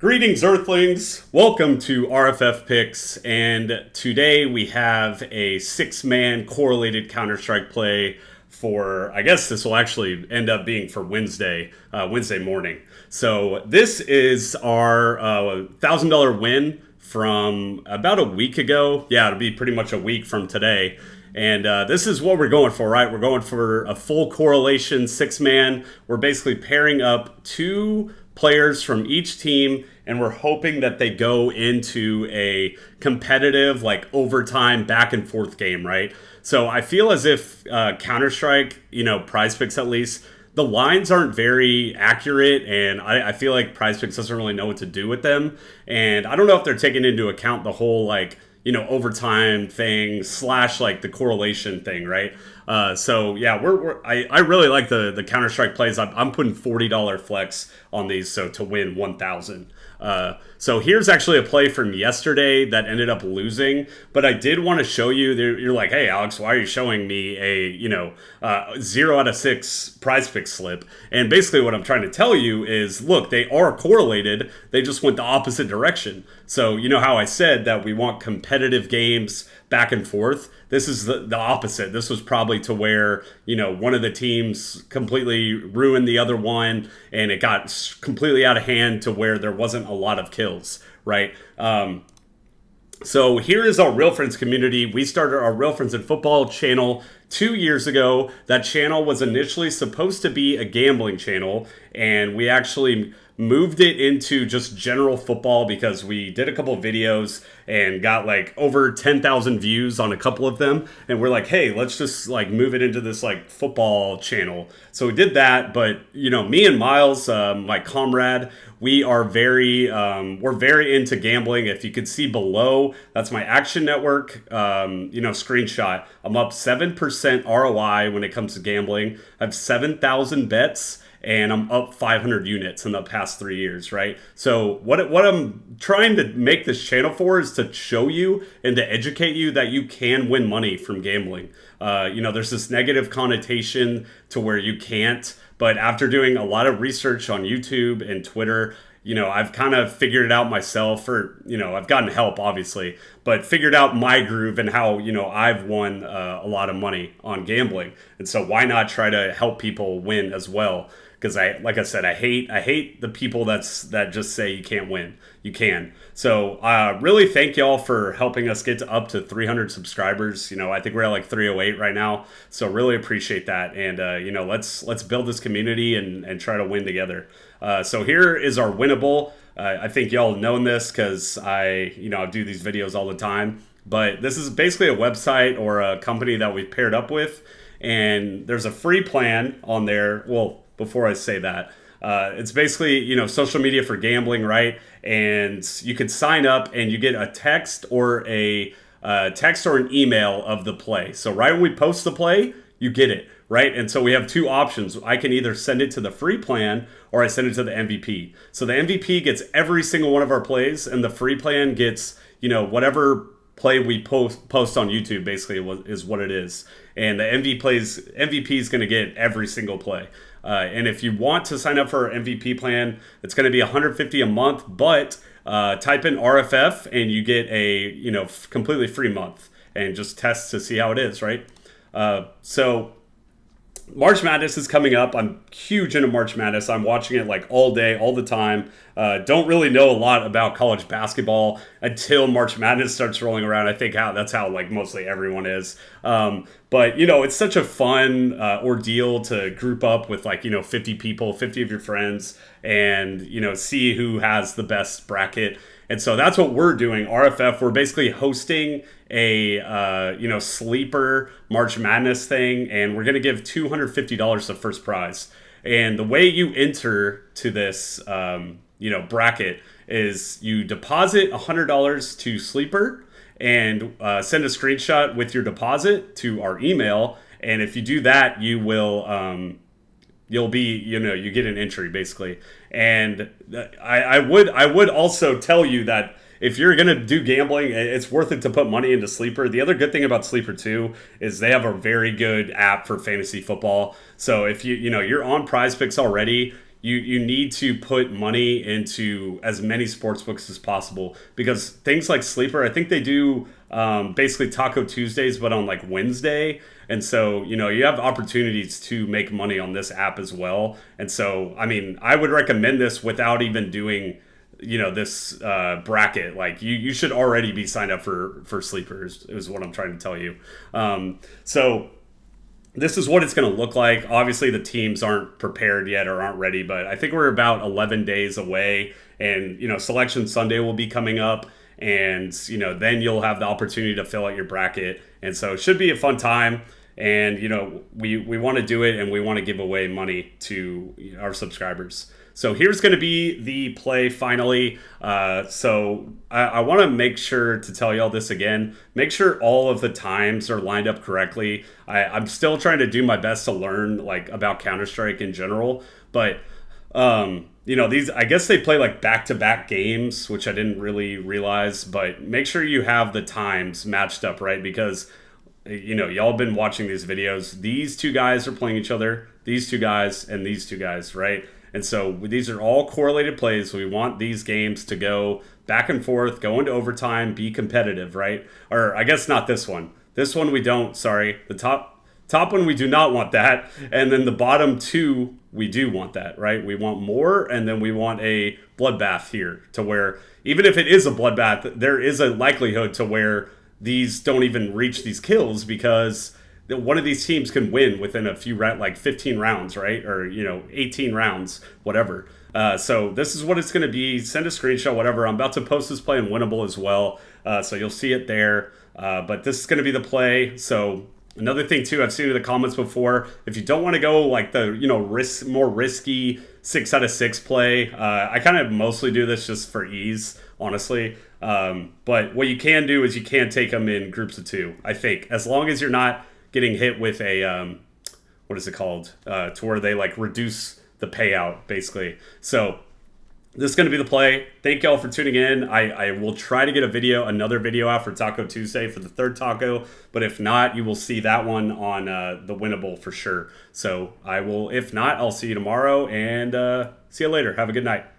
Greetings, Earthlings. Welcome to RFF Picks, and today we have a six-man correlated Counter-Strike play for, I guess this will actually end up being for Wednesday morning. So this is our $1,000 win from about a week ago. Yeah, it'll be pretty much a week from today. And this is what we're going for, right? We're going for a full correlation six-man. We're basically pairing up two players from each team, and we're hoping that they go into a competitive, like overtime back and forth game, right? So I feel as if Counter-Strike, Prize Picks at least, the lines aren't very accurate, and I feel like Prize Picks doesn't really know what to do with them. And I don't know if they're taking into account the whole overtime thing / like the correlation thing, right? So yeah, I really like the Counter-Strike plays. I'm putting $40 flex on these, so to win 1,000. So here's actually a play from yesterday that ended up losing, but I did want to show you. You're like, hey Alex, why are you showing me a 0 out of 6 Prize Pick slip? And basically what I'm trying to tell you is, look, they are correlated. They just went the opposite direction. So you know how I said that we want competitive games back and forth? This is the opposite. This was probably to where, one of the teams completely ruined the other one, and it got completely out of hand to where there wasn't a lot of kills, right? So here is our Real Friends community. We started our Real Friends in Football channel 2 years ago. That channel was initially supposed to be a gambling channel, and we actually moved it into just general football because we did a couple of videos and got like over 10,000 views on a couple of them. And we're like, hey, let's just like move it into this like football channel. So we did that. But, me and Miles, my comrade, we're very into gambling. If you could see below, that's my Action Network, screenshot. I'm up 7% ROI when it comes to gambling. I have 7,000 bets, and I'm up 500 units in the past 3 years, right? So what I'm trying to make this channel for is to show you and to educate you that you can win money from gambling. There's this negative connotation to where you can't, but after doing a lot of research on YouTube and Twitter, I've kind of figured it out myself, or, I've gotten help, obviously, but figured out my groove and how, I've won a lot of money on gambling. And so why not try to help people win as well? Because like I said, I hate the people that just say you can't win. You can. So really thank y'all for helping us get up to 300 subscribers. I think we're at like 308 right now. So really appreciate that. And let's build this community and try to win together. So here is our Winnable. I think y'all known this because I do these videos all the time. But this is basically a website or a company that we've paired up with, and there's a free plan on there. Well, before I say that, it's basically, social media for gambling, right? And you can sign up and you get a text or an email of the play. So right when we post the play, you get it, right? And so we have two options. I can either send it to the free plan or I send it to the MVP. So the MVP gets every single one of our plays, and the free plan gets, whatever play we post on YouTube, basically is what it is. And the MVP is going to get every single play. And if you want to sign up for our MVP plan, it's going to be $150 a month, but type in RFF and you get a completely free month and just test to see how it is, right? So March Madness is coming up. I'm huge into March Madness. I'm watching it like all day, all the time. Don't really know a lot about college basketball until March Madness starts rolling around. I think that's how like mostly everyone is. But it's such a fun ordeal to group up with 50 people, 50 of your friends, and see who has the best bracket. And so that's what we're doing. RFF, we're basically hosting a sleeper March Madness thing, and we're going to give $250 the first prize. And the way you enter to this bracket is you deposit $100 to Sleeper and send a screenshot with your deposit to our email. And if you do that, you will you'll be, you get an entry basically. And I would also tell you that if you're going to do gambling, it's worth it to put money into Sleeper. The other good thing about Sleeper too is they have a very good app for fantasy football. So if you're on Prize Picks already, you need to put money into as many sports books as possible, because things like Sleeper, I think they do basically Taco Tuesdays, but on like Wednesday. And so, you have opportunities to make money on this app as well. And so, I mean, I would recommend this without even doing, this bracket. Like you should already be signed up for Sleepers is what I'm trying to tell you. So this is what it's going to look like. Obviously, the teams aren't prepared yet or aren't ready, but I think we're about 11 days away. And, Selection Sunday will be coming up. And, then you'll have the opportunity to fill out your bracket. And so it should be a fun time. And, we want to do it, and we want to give away money to our subscribers. So here's going to be the play finally. So I want to make sure to tell y'all this again. Make sure all of the times are lined up correctly. I'm still trying to do my best to learn like about Counter-Strike in general. But, these, I guess they play like back-to-back games, which I didn't really realize. But make sure you have the times matched up, right? Because, y'all have been watching these videos. These two guys are playing each other. These two guys and these two guys, right? And so these are all correlated plays. We want these games to go back and forth, go into overtime, be competitive, right? Or I guess not this one. This one we don't, sorry. The top one we do not want that. And then the bottom two, we do want that, right? We want more, and then we want a bloodbath here to where even if it is a bloodbath, there is a likelihood to where these don't even reach these kills, because one of these teams can win within a few like 15 rounds, right? Or 18 rounds, whatever. So this is what it's going to be. Send a screenshot, whatever. I'm about to post this play in Winnable as well, so you'll see it there. But this is going to be the play. So another thing too, I've seen in the comments before, if you don't want to go like the more risky 6 out of 6 play, I kind of mostly do this just for ease, honestly. But what you can do is you can take them in groups of 2. I think as long as you're not getting hit with a what is it called, to where they like reduce the payout basically. So this is going to be the play. Thank y'all for tuning in. I will try to get another video out for Taco Tuesday for the 3rd taco, but if not, you will see that one on the Winnable for sure. So if not, I'll see you tomorrow, and see you later. Have a good night.